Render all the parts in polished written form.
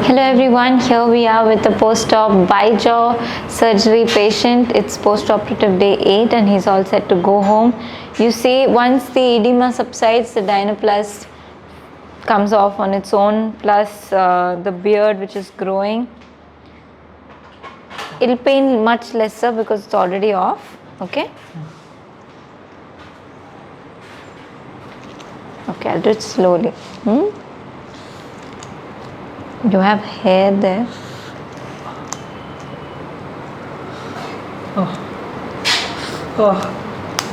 Hello everyone, here we are with the post-op Bijaw surgery patient. It's post-operative day 8 and he's all set to go home. You see, once the edema subsides, the dinoplast comes off on its own, plus the beard which is growing. It'll pain much lesser because it's already off, okay? Okay, I'll do it slowly. You have hair there.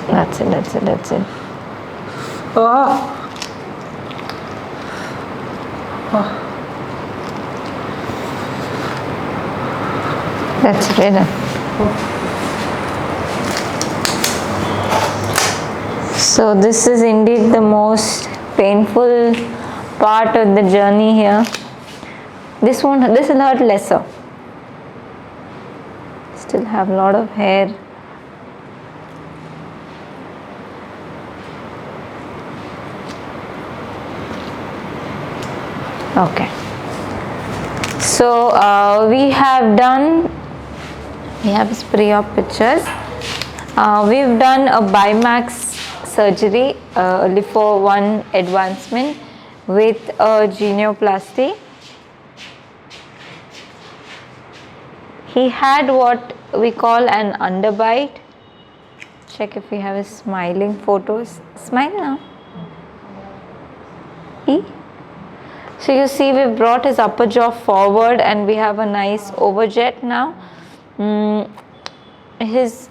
That's it. That's it, right? So this is indeed the most painful part of the journey here. This will hurt lesser. Still have a lot of hair. Okay. So we have his pre-op pictures. We've done a Bimax surgery, lipo 1 advancement with a genioplasty. He had what we call an underbite. Check if we have his smiling photos. Smile now. So you see, we brought his upper jaw forward and we have a nice overjet now. He's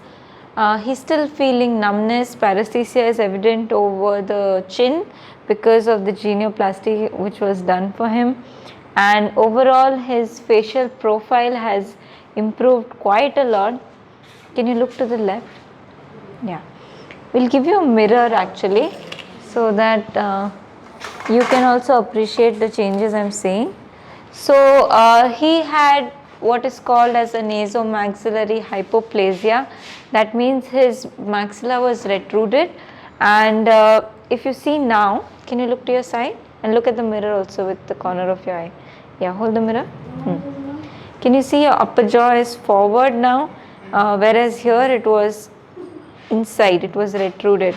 still feeling numbness. Paresthesia is evident over the chin because of the genioplasty which was done for him. And overall his facial profile has improved quite a lot. Can you look to the left? Yeah. We'll give you a mirror actually so that you can also appreciate the changes I'm seeing. So he had what is called as a nasomaxillary hypoplasia. That means his maxilla was retruded, and if you see now, can you look to your side and look at the mirror also with the corner of your eye? Yeah, hold the mirror. Can you see your upper jaw is forward now, whereas here it was inside, it was retruded.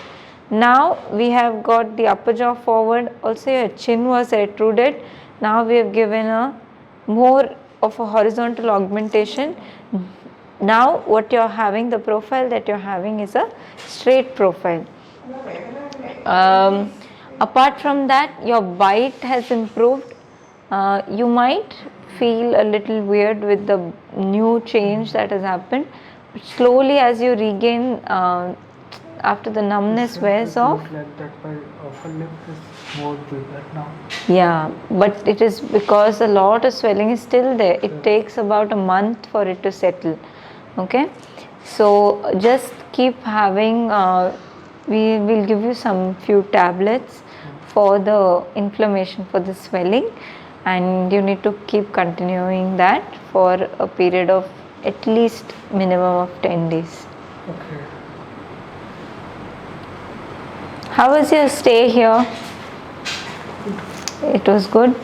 Now we have got the upper jaw forward, also your chin was retruded. Now we have given a more of a horizontal augmentation. Now what you are having, the profile that you are having is a straight profile. Apart from that, your bite has improved. You might feel a little weird with the new change that has happened, but slowly as you regain after the numbness wears off. Like that, my upper lip is more bigger now. Yeah, but it is because a lot of swelling is still there. It takes about a month for it to settle. Okay, so just keep having. We will give you some few tablets for the inflammation, for the swelling, and you need to keep continuing that for a period of at least minimum of 10 days. Okay. How was your stay here? It was good.